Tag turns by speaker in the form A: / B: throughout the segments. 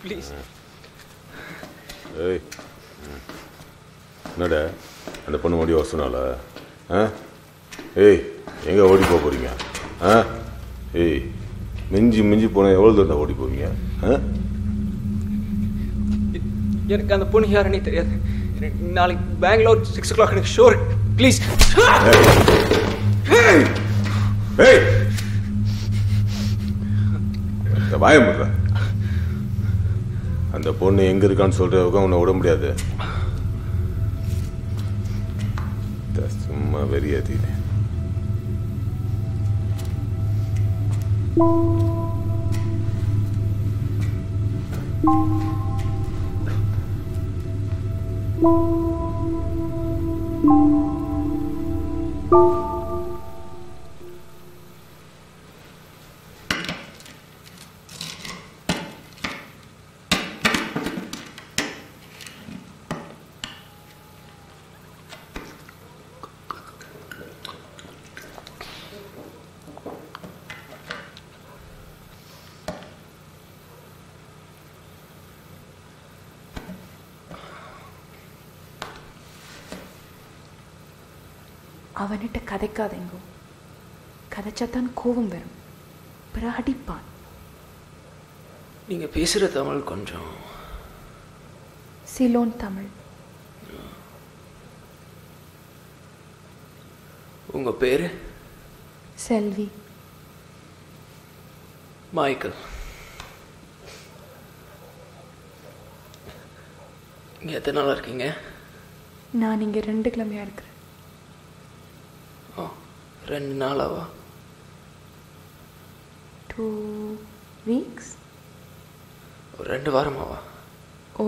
A: Please.
B: ஏய், என்னடா அந்த பொண்ணு ஓடி வர சொன்னால? ஏய், எங்கே ஓடி போக போகிறீங்க? ஏய், மிஞ்சி போனால் எவ்வளோ தூரம் ஓடி போவீங்க?
A: எனக்கு அந்த பொண்ணு யாருன்னே தெரியாது. நாளைக்கு பெங்களூர் 6 o'clock எனக்கு ஷோ. ப்ளீஸ்.
B: பயமுடுற அந்த பொண்ணு எங்க இருக்கான்னு சொல்றதுக்கு உன்னை விட முடியாது. சும்மா வெறியாதீங்க.
C: அவன்கிட்ட கதைக்காதேங்கோ. கதைச்சாத்தான் கோபம் வரும், பிறகு அடிப்பான்.
A: நீங்க பேசுற தமிழ் கொஞ்சம்
C: சிலோன் தமிழ்.
A: உங்க பேரு?
C: செல்வி.
A: மைக்கேல். இங்க எத்தனை நாளா இருக்கீங்க?
C: நான் இங்கே 2 கிழமையா இருக்கிறேன்.
A: 2 நாளாவா?
C: 2 weeks.
A: 2 வாரமாவா?
C: ஓ,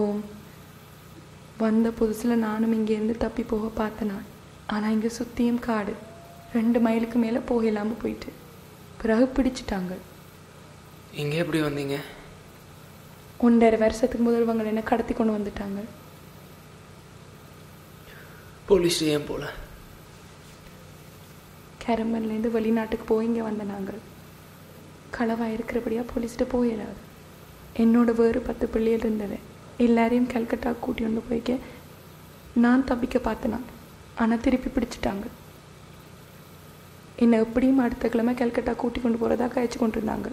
C: வந்த புதுசில் நானும் இங்கேருந்து தப்பி போக பார்த்தேன் நான். ஆனால் இங்கே சுற்றியும் காடு. 2 மைலுக்கு மேலே போகலாமல் போயிட்டு பிறகு பிடிச்சிட்டாங்க.
A: இங்கே எப்படி வந்தீங்க?
C: 1.5 வருஷத்துக்கு முதல் இவங்க என்ன கடத்தி கொண்டு வந்துட்டாங்க.
A: போலீஸ் ஏன் போல?
C: கேரம்பன்லேருந்து வெளிநாட்டுக்கு போய் இங்கே வந்த நாங்கள். களவாக இருக்கிறபடியாக போலீஸ்கிட்ட போயிடாது. என்னோட வேறு 10 பிள்ளைகள் இருந்தது. எல்லாரையும் கல்கட்டா கூட்டி கொண்டு போய்க்க நான் தப்பிக்க பார்த்தேன். ஆனால் திருப்பி பிடிச்சிட்டாங்க. என்னை எப்படியும் அடுத்த கிழமை கல்கட்டா கூட்டி கொண்டு போகிறதா கழிச்சு கொண்டு இருந்தாங்க.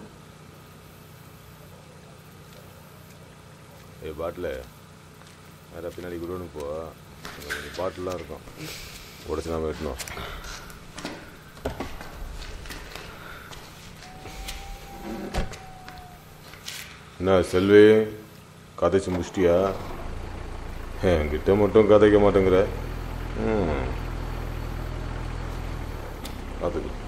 B: பாட்டில் வேறு பின்னாடி குடோனு போ. பாட்டிலாம் இருக்கும், உடச்சி நாம வெட்டணும். என்ன செல்வி, கதைச்சு முடிச்சிட்டியா? என்கிட்ட மட்டும் கதைக்க மாட்டேங்கிற. பார்த்துக்கலாம்.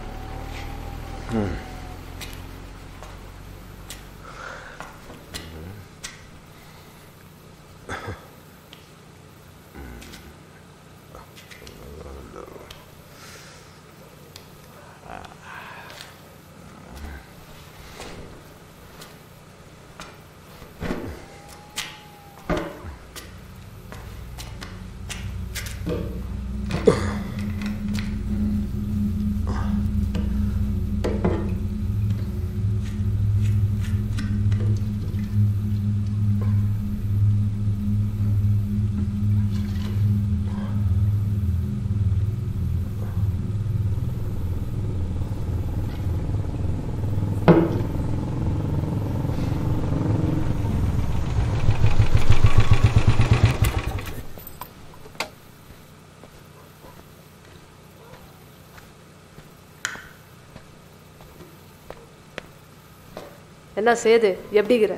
D: என்ன சேது, எப்படிங்கிற?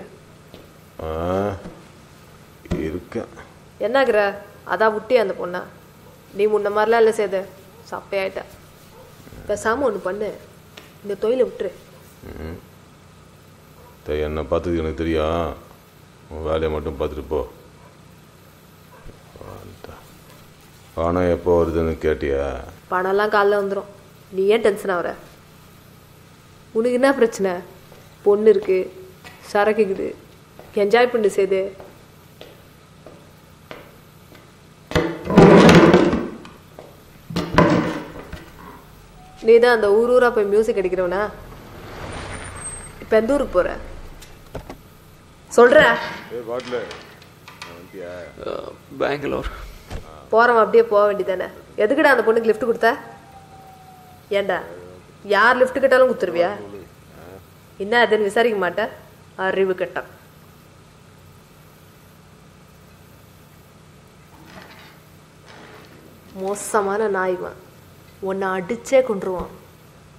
B: இருக்கேன்.
D: என்னங்கிற? அதான் விட்டே அந்த பொண்ணா? நீ முன்ன மாதிரிலாம் இல்லை சேது, சப்பையாயிட்ட. பேசாமல் ஒன்று பண்ணு, இந்த தொழிலை விட்டுரு.
B: என்னை பார்த்தது எனக்கு தெரியும், உன் வேலையை மட்டும் பார்த்துட்டு போ. பணம் எப்போ வருதுன்னு கேட்டியா?
D: பணம்லாம் காலைல வந்துடும், நீ ஏன் டென்ஷன் ஆகிற? உனக்கு என்ன பிரச்சனை? பொண்ணு இருக்கு, சரக்குக்குது, என்ஜாய் பண்ணு சேது. நீ தான் அந்த ஊரா போய் மியூசிக் அடிக்கிறவனா? இப்போ எந்த ஊருக்கு போற? சொல்ற
B: பாட்டில்
A: பெங்களூர்
D: போறவன் அப்படியே போக வேண்டியதானே. எதுக்குடா அந்த பொண்ணுக்கு லிஃப்ட் கொடுத்த? ஏண்டா யார் லிஃப்ட் கேட்டாலும் கொடுத்துருவியா? என்ன அதுன்னு விசாரிக்க மாட்டேன். அறிவு கெட்டான். மோசமான நாய்வான். உன்னை அடிச்சே கொண்டுருவான்.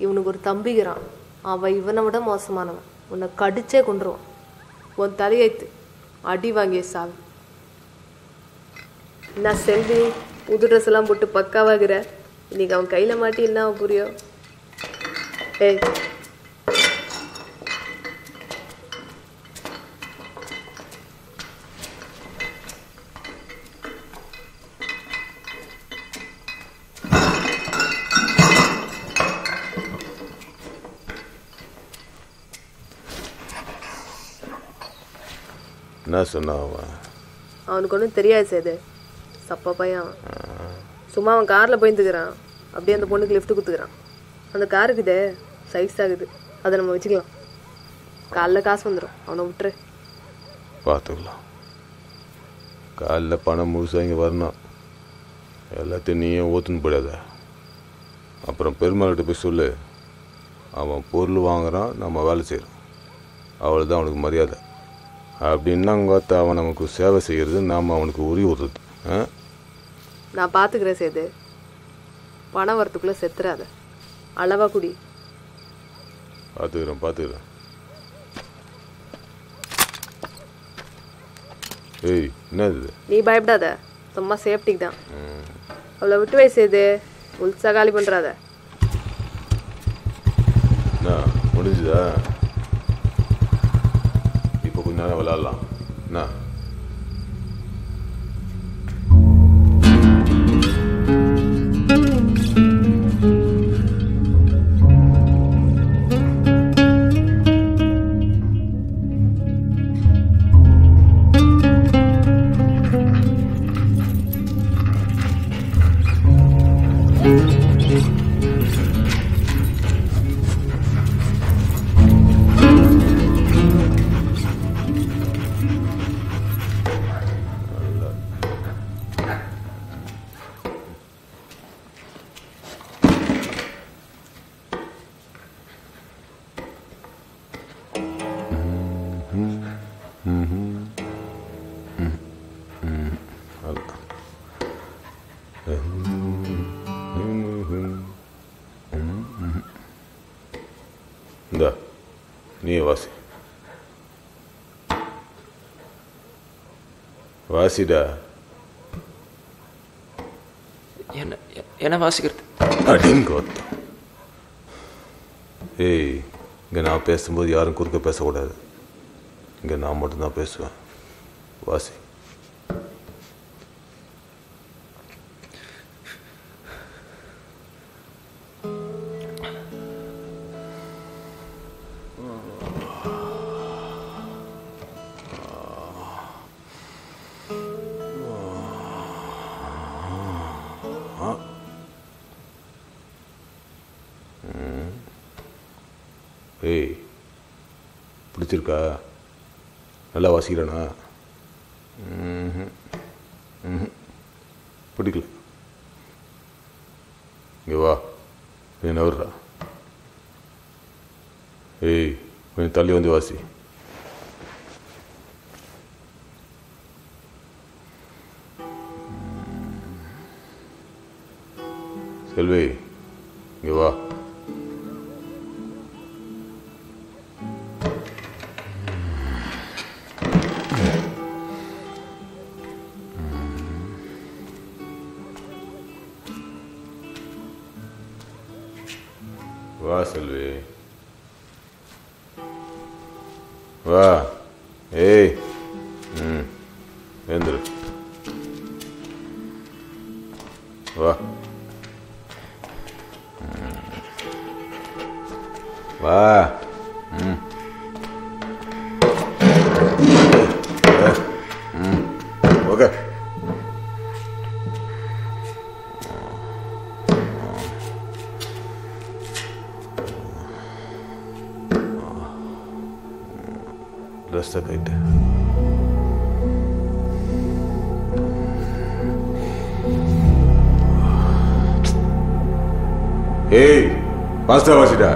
D: இவனுக்கு ஒரு தம்பிக்கிறான். அவன் இவனை விட மோசமானவன். உன்னை கடிச்சே கொண்டுருவான். உன் தலையைத்து அடி வாங்கிய சாவி. என்ன செல்வி, புது ட்ரெஸ் எல்லாம் போட்டு பக்காவாகிற. இன்னைக்கு அவன் கையில மாட்டி என்ன புரியும்? ஏய்
B: என்ன சொன்னான்
D: அவனுக்கு ஒன்றும் தெரியாது சேது. சப்பா பையன் அவன். சும்மா அவன் காரில் போயிருந்துக்கிறான். அப்படியே அந்த பொண்ணுக்கு லிஃப்ட் கொடுத்துக்கிறான். அந்த காருக்கு இதே சைஸ் ஆகுது. அதை நம்ம வச்சுக்கலாம். காலைல காசு வந்துடும். அவனை விட்டுரு.
B: பார்த்துக்கலாம். காலைல பணம் முழுசாக இங்கே வரணும். எல்லாத்தையும் நீயும் ஊற்றுன்னு போயிடாத. அப்புறம் பெருமாள்கிட்ட போய் சொல்லு, அவன் பொருள் வாங்குறான், நம்ம வேலை செய்கிறோம், அவ்வளோதான் அவனுக்கு மரியாதை. அப்படின்னா பார்த்து அவன் நமக்கு சேவை செய்கிறது, நாம் அவனுக்கு உரி விடுறது.
D: நான் பார்த்துக்கிறேன் சேது. பணம் வரத்துக்குள்ளே செத்துறாத. அளவா குடி.
B: பார்த்துக்கிறேன். ஏய் என்ன இது?
D: நீ பயப்படாத. சும்மா சேஃப்டிக்கு தான். அவளை விட்டு வை சேது. உள்சா காலி பண்ணுறாத.
B: என்ன முடிஞ்சுதா? இப்போ கொஞ்ச நேரம் விளாட்லாம். என்ன இந்தா நீ வாசிடா.
A: என்ன வாசிக்கிறது?
B: அடிங்க. ஏய், இங்கே நான் பேசும்போது யாரும் குறுக்க பேசக்கூடாது. இங்கே நான் மட்டும்தான் பேசுவேன். வாசி. ஏய், பிடிச்சிருக்கா? நல்லா வாசிக்கிறேனா? பிடிக்கல. இங்கே வா, கொஞ்சம் நவர்றா. ஏய், கொஞ்சம் தள்ளி வந்து வாசி. செல்வி, இங்கே வா. வா செல்வி, வா. ஏய், எழுந்துரு. வா வா. ஓகே. ட்ரெஸ்ஸை ஸ்டக் ஆயிட்டு. ஏய் பாஸ்டா வாசிடா.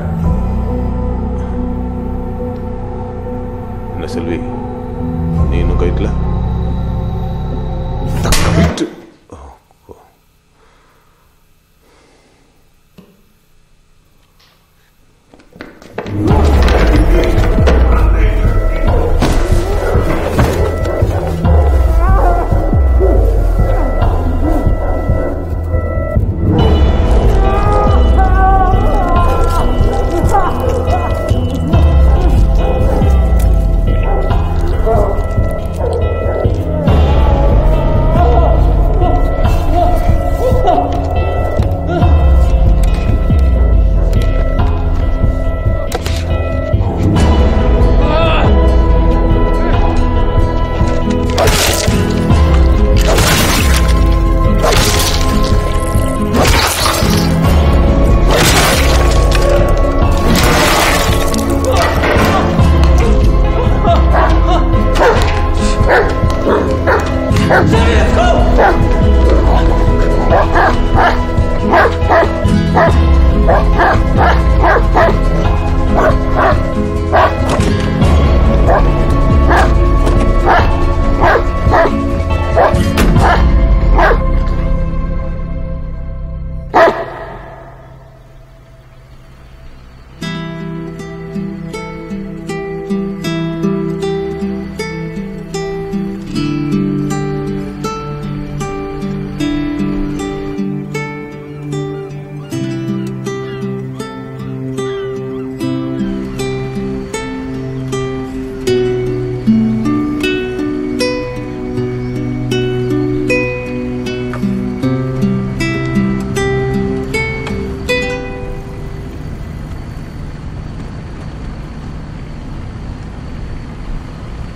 B: என்ன செல்வி, நீ இன்னும் கைட்ல கைட்டு.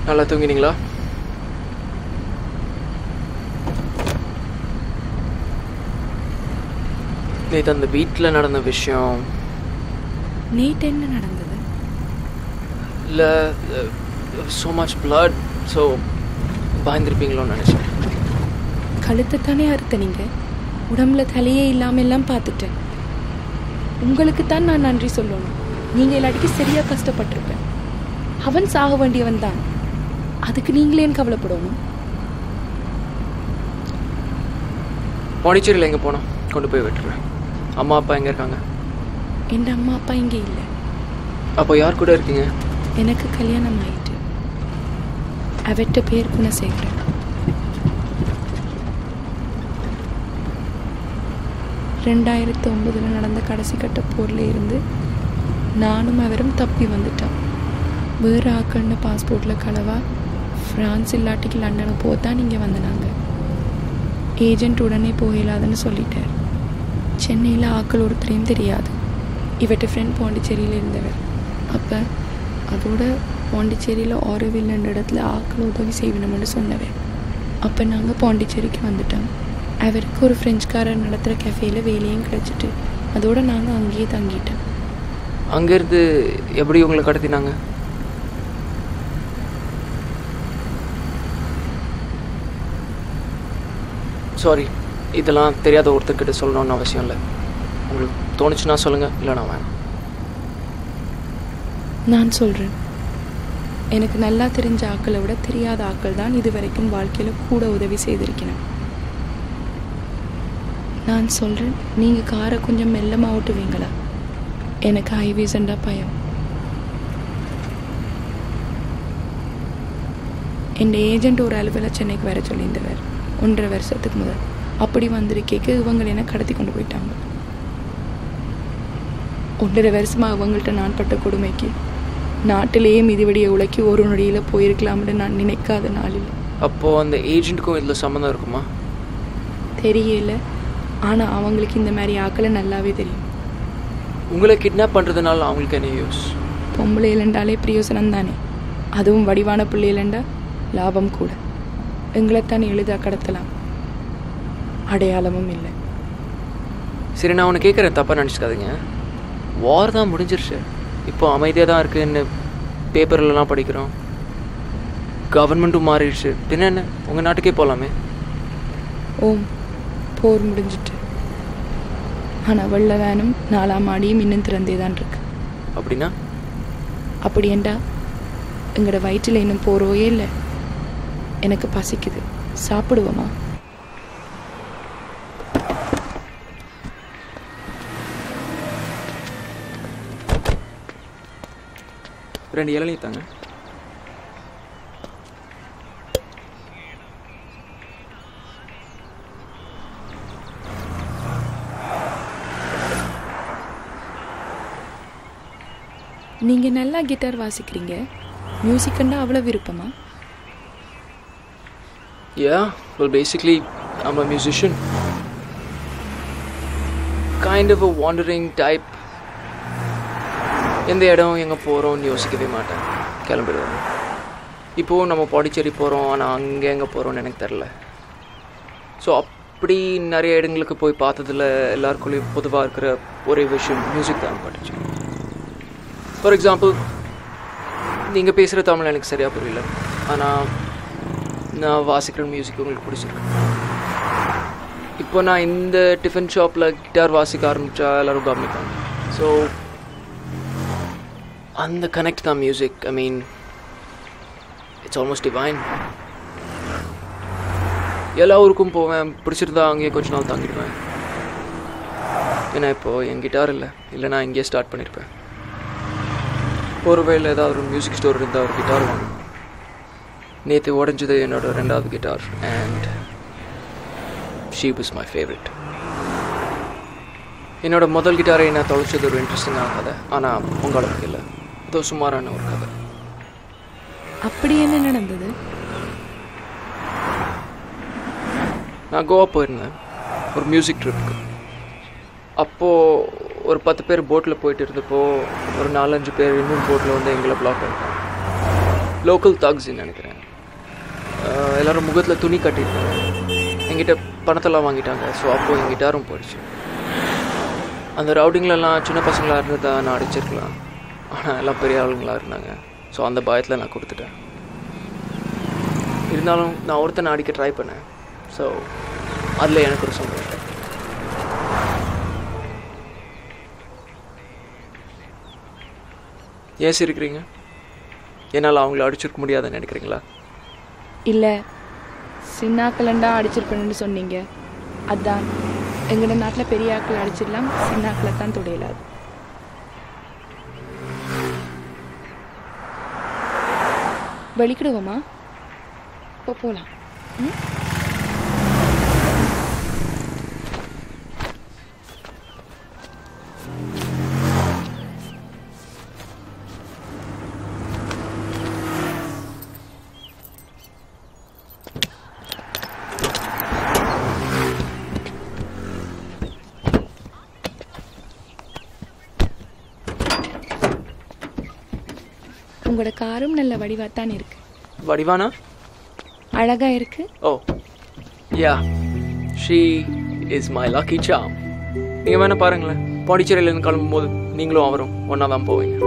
A: நல்லா தூங்கினீங்களா? நேற்று அந்த வீட்டில் நடந்த விஷயம்.
C: நேற்று என்ன நடந்தது?
A: இல்லை, ஸோ மச் பிளட், ஸோ பயந்துருப்பீங்களோன்னு நினச்சேன்.
C: கழுத்தை தானே அறுத்த நீங்கள்? உடம்புல தலையே இல்லாமல் எல்லாம் பார்த்துட்டேன். உங்களுக்கு தான் நான் நன்றி சொல்லணும். நீங்கள் இல்லாட்டிக்கு சரியாக கஷ்டப்பட்டிருப்பேன். அவன் சாக வேண்டியவன் தான், அதுக்கு நீங்களே கவலைப்படணும்.
A: பாண்டிச்சேரியில் எங்கே போனோம்? கொண்டு போய் விட்டுருவேன். அம்மா அப்பா எங்கே இருக்காங்க?
C: என் அம்மா அப்பா இங்கே இல்லை.
A: அப்போ யார் கூட இருக்கீங்க?
C: எனக்கு கல்யாணம் ஆயிட்டு. அவட்ட பேர் குணசேகரன். 2009 நடந்த கடைசி கட்ட போரில் இருந்து நானும் அவரும் தப்பி வந்துட்டோம். வேறு ஆக்கள்னு பாஸ்போர்ட்டில் களவா ஃப்ரான்ஸ் இல்லாட்டிக்கு லண்டனுக்கு போத்தான் இங்கே வந்தனாங்க. ஏஜென்ட் உடனே போகலாதுன்னு சொல்லிட்டார். சென்னையில் ஆக்கள் ஒருத்தரையும் தெரியாது. இவட்ட ஃப்ரெண்ட் பாண்டிச்சேரியில் இருந்தவர். அப்போ அதோட பாண்டிச்சேரியில் ஆரோவில் என்ற இடத்துல ஆக்கள் உதவி செய்யணும்னு சொன்னவர். அப்போ நாங்கள் பாண்டிச்சேரிக்கு வந்துட்டோம். அவருக்கு ஒரு ஃப்ரெஞ்சுக்காரர் நடத்துகிற கஃபேயில் வேலையும் கிடச்சிட்டு அதோடு நாங்கள் அங்கேயே தங்கிட்டோம்.
A: அங்கேருந்து எப்படி உங்களை கடத்தினாங்க? சாரி, இதெல்லாம் தெரியாத ஒருத்தர்கிட்ட சொல்லணும்னு அவசியம் இல்லை. உங்களுக்கு தோணுச்சுன்னா சொல்லுங்கள், இல்லைனா வேணாம்.
C: நான் சொல்கிறேன். எனக்கு நல்லா தெரிஞ்ச ஆக்களை விட தெரியாத ஆக்கள் தான் இது வரைக்கும் வாழ்க்கையில் கூட உதவி செய்திருக்கிறேன். நான் சொல்கிறேன், நீங்கள் காரை கொஞ்சம் மெல்லமாக ஓட்டுவீங்களா? எனக்கு ஹைவேஸ்ண்டா பயம். என் ஏஜென்ட் ஒரு அலுவலை சென்னைக்கு வர சொல்லியிருந்தவர் 1.5 வருஷத்துக்கு முதல். அப்படி வந்திருக்கேக்கு இவங்களை என்ன கடத்தி கொண்டு போயிட்டாங்க. 1.5 வருஷமாக இவங்கள்ட்ட நான் பட்ட கொடுமைக்கு நாட்டிலேயே மிதிவடியை உலக்கி ஒரு நொடியில் போயிருக்கலாம்னு நான் நினைக்காத நாளில்.
A: அப்போது அந்த ஏஜென்ட்டுக்கும் இதில் சம்மந்தம் இருக்குமா?
C: தெரியல, ஆனால் அவங்களுக்கு இந்த மாதிரி ஆக்களை நல்லாவே தெரியும்.
A: உங்களை கிட்னாப் பண்ணுறதுனால அவங்களுக்கு என்ன யூஸ்?
C: பொம்பளை இல்லைண்டாலே பிரயோசனம் தானே, அதுவும் வடிவான பிள்ளை இல்லைண்டா லாபம் கூட. எங்களைத்தானே எளிதாக கடத்தலாம், அடையாளமும் இல்லை.
A: சரி, நான் உன்னை கேட்குறேன், தப்பாக நினச்சிக்காதீங்க. வார் தான் முடிஞ்சிருச்சு, இப்போ அமைதியாக தான் இருக்குன்னு பேப்பர்லலாம் படிக்கிறோம். கவர்மெண்ட்டும் மாறிடுச்சு. பின்ன என்ன, உங்கள் நாட்டுக்கே போகலாமே.
C: ஓம், போர் முடிஞ்சிட்டு. ஆனால் வெள்ள வேனும் 4ஆம் மாடியும் இன்னும் திறந்தே தான் இருக்கு.
A: அப்படின்னா?
C: அப்படி ஏண்டா எங்களோட வயிற்றில் இன்னும் போகிறோயே இல்லை. எனக்கு பசிக்குது, சாப்பிடுவோமா?
A: ரெண்டு இளநீ தாங்க.
C: நீங்கள் நல்லா கிட்டார் வாசிக்கிறீங்க. மியூசிக்கண்டா அவ்வளோ விருப்பமா?
A: Yeah, well basically I'm a musician. Kind of a wandering type. எந்த இடம் எங்கே போகிறோம்னு யோசிக்கவே மாட்டேன், கிளம்பிடுவேன். இப்போது நம்ம பாண்டிச்சேரி போகிறோம், ஆனால் அங்கே எங்கே போகிறோம்னு எனக்கு தெரில. ஸோ அப்படி நிறைய இடங்களுக்கு போய் பார்த்ததில் எல்லாருக்குள்ளேயும் பொதுவாக இருக்கிற ஒரே விஷயம் மியூசிக் தான் பட்டுச்சு. ஃபார் எக்ஸாம்பிள், நீங்கள் பேசுகிற தமிழ் எனக்கு சரியாக புரியல, ஆனால் நான் வாசிக்கிற மியூசிக் உங்களுக்கு பிடிச்சிருக்கு. இப்போ நான் இந்த டிஃபன் ஷாப்பில் கிட்டார் வாசிக்க ஆரம்பித்தா எல்லோரும் கவனிப்பாங்க. ஸோ அந்த கனெக்ட் தான் music. I mean, it's almost divine. எல்லா ஊருக்கும் போவேன், பிடிச்சிருந்தா அங்கேயே கொஞ்ச நாள் தாங்கிடுவேன். ஏன்னா இப்போது என் கிட்டார் இல்லை நான் இங்கேயே ஸ்டார்ட் பண்ணியிருப்பேன். ஒரு வேளை ஏதாவது ஒரு மியூசிக் ஸ்டோர் இருந்தால் ஒரு கிட்டார் வாங்கணும். நேற்று உடஞ்சது என்னோட 2வது guitar, and she was my favourite. என்னோட முதல் கிட்டாரை நான் தொலைச்சது ஒரு இன்ட்ரெஸ்டிங்கான கதை, ஆனால் உங்களுக்கு இல்லை, ஏதோ சுமாரான ஒரு கதை.
C: அப்படி என்ன நடந்தது?
A: நான் கோவா போயிருந்தேன் ஒரு மியூசிக் ட்ரிப்புக்கு. அப்போது ஒரு 10 பேர் போட்டில் போயிட்டு இருந்தப்போ ஒரு 4-5 பேர் இன்னொரு போட்டில் வந்து எங்களை பிளாக் பண்ணிட்டாங்க. லோக்கல் தக்ஸ்ன்னு நினைக்கிறேன். எல்லோரும் முகத்தில் துணி கட்டியிருக்காங்க. என்கிட்ட பணத்தெல்லாம் வாங்கிட்டாங்க. ஸோ அப்போது என் கிட்டாரும் போயிடுச்சு. அந்த ரவுடிங்களெல்லாம் சின்ன பசங்களாக இருந்ததா நான் அடிச்சிருக்கலாம், ஆனால் எல்லாம் பெரிய ஆளுங்களாக இருந்தாங்க. ஸோ அந்த பயத்தில் நான் கொடுத்துட்டேன். இருந்தாலும் நான் ஒருத்தனை அடிக்க ட்ரை பண்ணேன். ஸோ அதில் எனக்கு ஒரு சந்தோஷம். ஏன் சிரிக்கிறீங்க? என்னால் அவங்கள அடிச்சிருக்க முடியாதுன்னு நினைக்கிறீங்களா?
C: இல்லை, சின்னாக்கலண்டா அடிச்சிருப்பேன்னு சொன்னீங்க. அதான் எங்களோட நாட்டில் பெரிய ஆக்கள் அடிச்சிடலாம், சின்ன ஆக்களை தான் தொடையலாது. வெளிக்கிடுவோமா? இப்போ போகலாம். உங்களோட காரும் நல்ல வடிவாத்தான் இருக்கு.
A: வடிவானா?
C: அழகா இருக்கு.
A: ஓ யா, ஷீ இஸ் மை லக்கி சாம். நீங்கள் வேணா பாருங்களேன், பாண்டிச்சேரியிலேருந்து கிளம்பும்போது நீங்களும் அவரும் ஒன்றா தான் போவீங்க.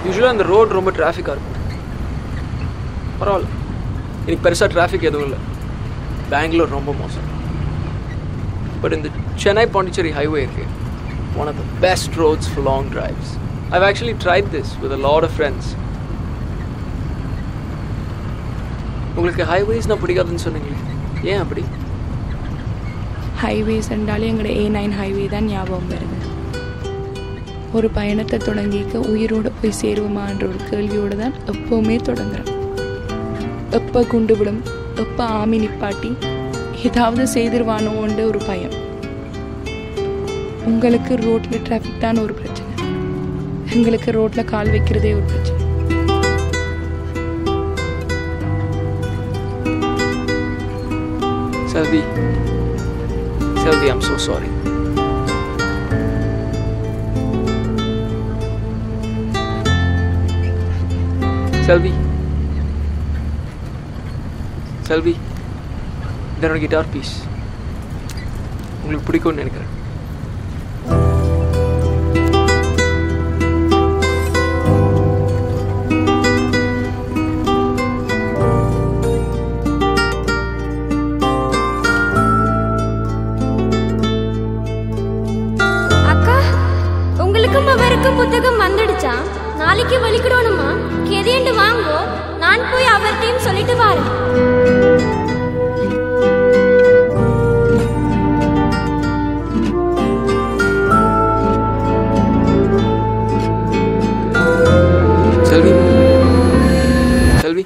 A: யூஸ்வலாக அந்த ரோடு ரொம்ப டிராஃபிக்காக இருக்கும். பரவாயில்ல, இன்னைக்கு பெருசாக டிராஃபிக் எதுவும் இல்லை. பெங்களூர் ரொம்ப மோசம். பட் இந்த சென்னை பாண்டிச்சேரி ஹைவே இருக்கு, one of the best roads for long drives. I've actually tried this with a lot of friends. உங்களுக்கு ஹைவேஸ்னால் பிடிக்காதுன்னு சொன்னீங்களே, ஏன் அப்படி?
C: ஹைவேஸ் என்றாலே எங்களோட A9 ஹைவே தான் ஞாபகம் வருது. ஒரு பயணத்தை தொடங்கிக்க உயிரோடு போய் சேருவோமான்ற ஒரு கேள்வியோடு தான் எப்போவுமே தொடங்குறேன். எப்போ குண்டு விடும், எப்போ ஆமி நிப்பாட்டி ஏதாவது செய்திருவானோன்ற ஒரு பயம். உங்களுக்கு ரோட்டில் டிராஃபிக் தான் ஒரு பிரச்சனை, எங்களுக்கு ரோட்டில் கால் வைக்கிறதே ஒரு பிரச்சனை.
A: Selvi, I'm so sorry. Selvi. இதனோட கிட்டார் பீஸ் உங்களுக்கு பிடிக்கும்னு நினைக்கிறேன்.
E: புத்தகம் வந்துடுச்சா? நாளைக்கு வலிக்கிடணுமா? கெதியண்டு வாங்கோ, நான் போய் அவர்கிட்டையும் சொல்லிட்டு வரேன்.
A: செல்வி செல்வி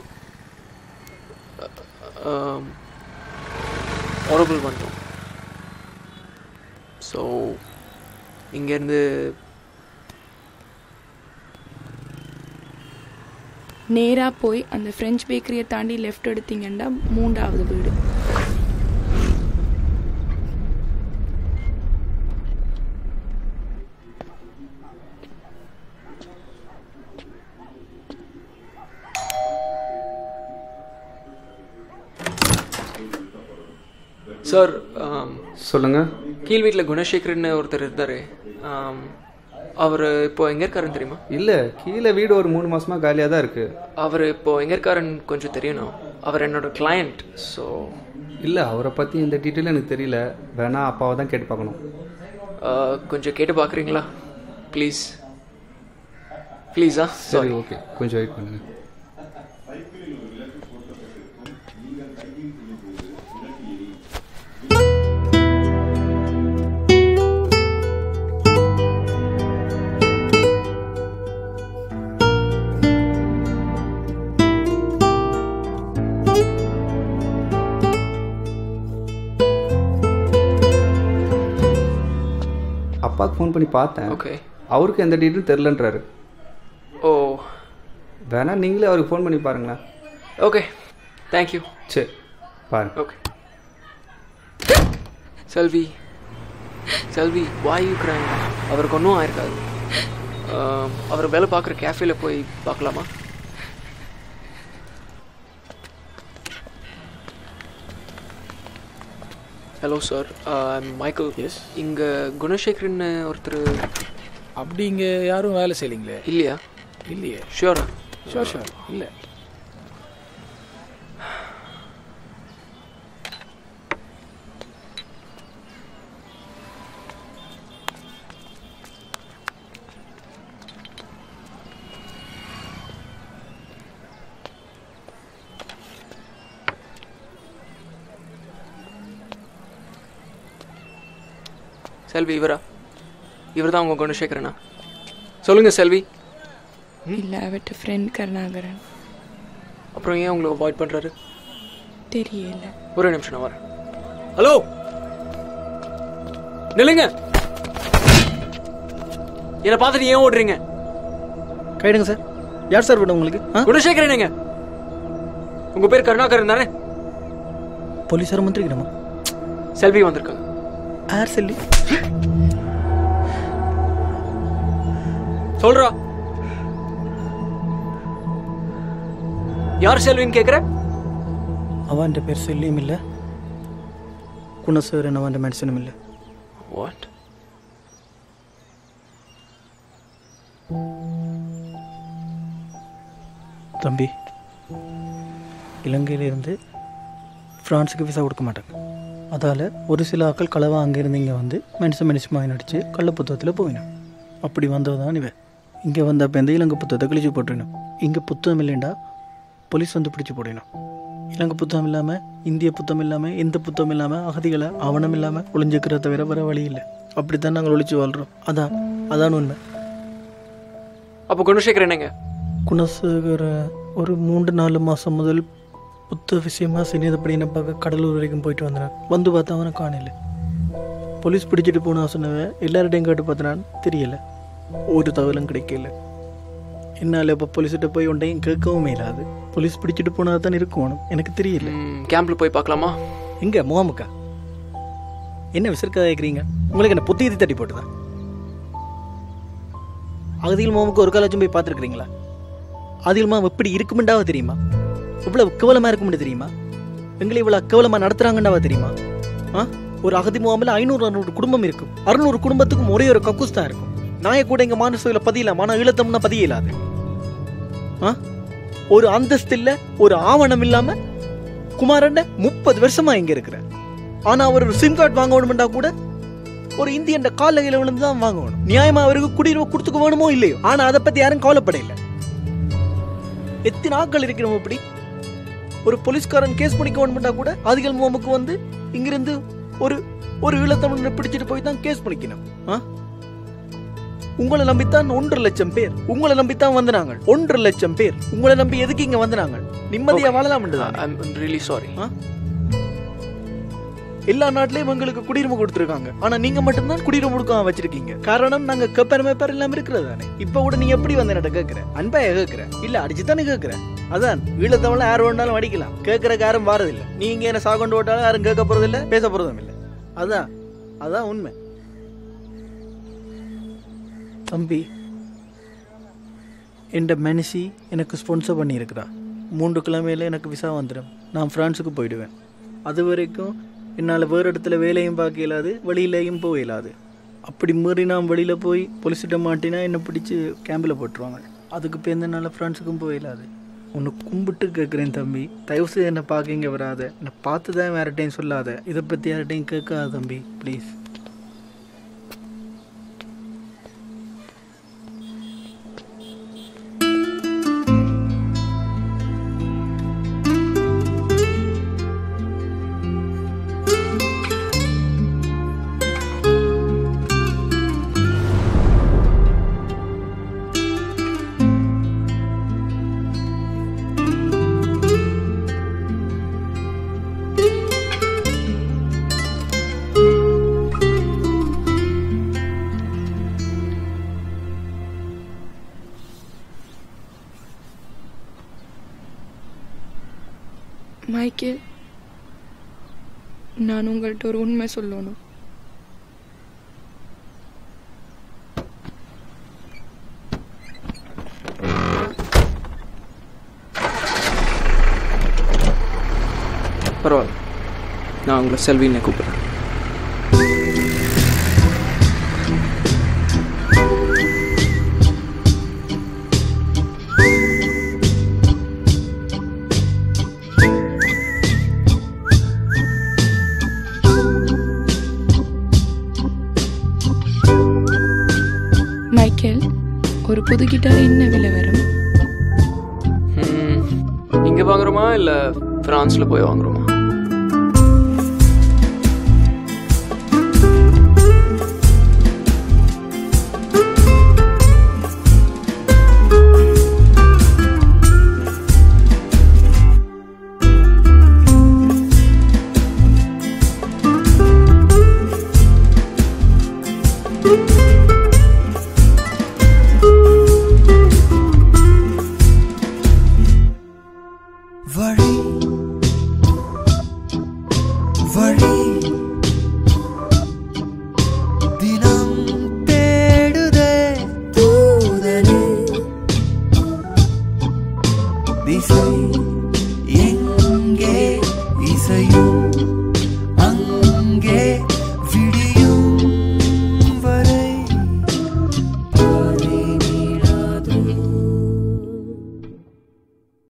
A: ஹாரபிள் பண்ணிட்டோம். ஸோ இங்கேருந்து
C: நேராக போய் அந்த ஃப்ரெஞ்ச் பேக்கரியை தாண்டி லெஃப்ட் எடுத்தீங்கன்னா 3வது வீடு.
A: சார்
F: சொல்லுங்கள்.
A: கீழ் வீட்டில் குணசேகரன் ஒருத்தர் இருந்தார். அவர் இப்போ எங்கே இருக்காருன்னு தெரியுமா?
F: இல்லை, கீழே வீடு ஒரு 3 மாதமாக காலியாக தான் இருக்குது.
A: அவர் இப்போ எங்கே இருக்காருன்னு கொஞ்சம் தெரியணும். அவர் என்னோட கிளையண்ட். ஸோ
F: இல்லை, அவரை பற்றி இந்த டீட்டெயிலும் எனக்கு தெரியல. வேணா அப்பாவை தான் கேட்டு பார்க்கணும்.
A: கொஞ்சம் கேட்டு பார்க்குறீங்களா ப்ளீஸ்? ப்ளீஸா?
F: சரி, ஓகே, கொஞ்சம் வெயிட் பண்ணுங்கள். அப்பாவுக்கு ஃபோன் பண்ணி பார்த்தேன்.
A: ஓகே.
F: அவருக்கு எந்த டீட்டெயிலும் தெரிலன்றாரு.
A: ஓ,
F: வேணா நீங்களே அவருக்கு ஃபோன் பண்ணி பாருங்களேன்.
A: Okay, thank you.
F: சரி, பாருங்க.
A: Okay. Selvi Selvi why you crying? அவருக்கு ஒன்றும் ஆயிருக்காது. அவர் வேலை பார்க்குற கேஃபேல போய் பார்க்கலாமா? Hello sir, Michael.
G: எஸ்.
A: இங்கே குணசேகரன் ஒருத்தர்.
G: அப்படி இங்கே யாரும் வேலை செய்யலைங்களே.
A: இல்லையா?
G: இல்லையே.
A: ஷூரா?
G: ஷூர் இல்லை.
A: செல்வி இவர் தான் உங்கள் குணசேகரனா? சொல்லுங்கள் செல்வி.
C: இல்லை, அவர்கிட்ட ஃப்ரெண்ட் கருணாகரன்.
A: அப்புறம் ஏன் உங்களை அவாய்ட் பண்ணுறாரு?
C: தெரியல.
A: ஒரு நிமிஷம் நான் வரேன். ஹலோ, நில்லுங்க. என்னை பார்த்துட்டு ஏன் ஓடுறீங்க?
H: கைடுங்க சார். யார் சார் வேணும் உங்களுக்கு?
A: குணசேகரன் எங்க? உங்கள் பேர் கருணாகரன் தானே?
H: போலீஸார் மந்திரிக்கணுமா?
A: செல்வி வந்திருக்காங்க.
H: யார் செல்வி?
A: சொல்றா, யார் செல்வின்னு கேட்குற?
H: அவன் பேர் செல்லியும் இல்லை, குணசேகரன் அவன் மென்ஷனும் இல்லை.
A: வாட்?
H: தம்பி, இலங்கையிலிருந்து ஃப்ரான்ஸுக்கு விசா கொடுக்க மாட்டாங்க. அதால் ஒரு சில ஆக்கள் களவா அங்கேருந்து இங்கே வந்து மென்சமாக நடித்து கள்ள புத்தகத்தில் போயினோம். அப்படி வந்தது இவன். இங்கே வந்தப்போ இந்த இலங்கை புத்தகத்தை கழிச்சு போட்டுவினோம். இங்கே புத்தகம் இல்லைண்டா போலீஸ் வந்து பிடிச்சி போடணும். இலங்கை புத்தகம் இல்லாமல், இந்திய புத்தகம் இல்லாமல், எந்த புத்தகம் இல்லாமல், அகதிகளை ஆவணம் இல்லாமல் ஒளிஞ்சிக்கிற தவிர வர வழி இல்லை. அப்படி தான் நாங்கள் ஒழிச்சு வாழ்கிறோம். அதான் உண்மை.
A: அப்போ குணசேகரன் எங்க?
H: குணசேகர ஒரு 3-4 மாதம் முதல் புத்த விஷயமாக சினிதப்படின்னு பார்க்க கடலூர் வரைக்கும் போயிட்டு வந்தேன். வந்து பார்த்தா அவனை காணல. போலீஸ் பிடிச்சிட்டு போனா சொன்னவன் எல்லார்டையும் கேட்டு பார்த்தனான்னு தெரியலை. ஒரு தகவலும் கிடைக்கல. என்னால் இப்போ போலீஸ்கிட்ட போய் ஒன்றையும் கேட்கவும் இல்லாது. போலீஸ் பிடிச்சிட்டு போனா தான் இருக்கணும். எனக்கு தெரியல.
A: கேம்பில் போய் பார்க்கலாமா?
H: எங்கே முகாமுக்கா? என்ன விசர்க்கா கேட்குறீங்க? உங்களுக்கு என்ன புத்தி தட்டி போட்டுதான்? அகதியில் முகாமுக்கு ஒரு காலேஜும் போய் பார்த்துருக்குறீங்களா? அதில் முகாம் எப்படி இருக்குமெண்டாவது தெரியுமா? இவ்வளவு கேவலமாக இருக்குமென்று தெரியுமா? எங்களை இவ்வளவு கேவலமா நடத்துறாங்கன்னாவா தெரியுமா? ஒரு அகதி முகாமில் 500-600 குடும்பம் இருக்கும். 600 குடும்பத்துக்கும் ஒரே ஒரு கக்கூஸ் தான் இருக்கும். நாயை கூட இங்க மானசோயில பதியலாம், ஆனா ஈழத்தம்னா பதிய இல்லாது. ஒரு அந்தஸ்து இல்ல, ஒரு ஆவணம் இல்லாம குமாரண்ட 30 வருஷமா இங்க இருக்கிற. ஆனா அவர் ஒரு சிம் கார்டு வாங்க வேணும்டா கூட ஒரு இந்தியன் கால கையில விழுந்து தான் வாங்கணும். நியாயமா அவருக்கு குடியுரிமை கொடுத்துக்க வேணுமோ இல்லையோ, ஆனா அதை பத்தி யாரும் கவலைப்பட இல்லை. எத்தனை ஆட்கள் இருக்கிறோம் இப்படி. ஒரு போலீஸ்காரன் கேஸ் பண்ணிக்க வேணும்டா கூட ஆதிகள் முகாமுக்கு வந்து இங்கிருந்து ஒரு ஈழத்தமிழனை பிடிச்சிட்டு போய் தான் கேஸ் பண்ணிக்கணும். உங்களை நம்பித்தான் 1.5 லட்சம் பேர் உங்களை நம்பித்தான் வந்தாங்க. 1.5 லட்சம் பேர் உங்களை நம்பி எதுக்கு இங்க வந்தாங்க? நிம்மதியா வாழலாம். எல்லா நாட்டிலையும் எங்களுக்கு குடியுரிமை கொடுத்துருக்காங்க. ஆனா நீங்க மட்டும்தான் குடியுரிமை கொடுக்காம வச்சிருக்கீங்க. காரணம் நாங்க கப்பெருமைப்பேர் இல்லாம இருக்கிறது தானே. இப்ப கூட நீ எப்படி வந்து என்ன கேட்கிற? அன்பாய கேட்கிற இல்ல அடிச்சுதானே கேட்கிற? அதான் ஈழத்தமிழ யார் வேண்டாலும் அடிக்கலாம், கேட்கறக்கு யாரும் வாரதில்லை. நீங்க என்ன சாகொண்டு போட்டாலும் யாரும் கேட்க போறது இல்லை, பேச போறதும் இல்லை. அதான் உண்மை. தம்பி, என் மனுஷி எனக்கு ஸ்பான்சர் பண்ணியிருக்கிறா. 3 கிழமையில எனக்கு விசா வந்துடும். நான் பிரான்ஸுக்கு போயிடுவேன். அது வரைக்கும் என்னால் வேறு இடத்துல வேலையும் பார்க்க இயலாது, வெளியிலையும் போக இயலாது. அப்படி மீறி நான் வெளியில் போய் போலீஸ்கிட்ட மாட்டினா என்னை பிடிச்சி கேம்பில் போட்டுருவாங்க. அதுக்கு பேருந்து என்னால் ஃப்ரான்ஸுக்கும் போக இயலாது. உன்னை கும்பிட்டு கேட்குறேன் தம்பி, தயவுசெய்து என்னை பார்க்க இங்கே வராத. என்னை பார்த்து தான் யார்கிட்டையும் சொல்லாத. இதை பற்றி யார்கிட்டையும் கேட்காத தம்பி, ப்ளீஸ்.
C: மைக்கேல், நான் உங்கள்கிட்ட ஒரு உண்மை சொல்லணும்.
A: பரவாயில்ல, நான் உங்களை செல்வின்னு கூப்பிடுறேன்.
C: மைக்கேல், ஒரு புது கிட்டார் என்ன விலை வரும்?
A: இங்கே வாங்குறோமா இல்லை ஃப்ரான்ஸில் போய் வாங்குறோமா?
I: திசை எங்கே இசையும்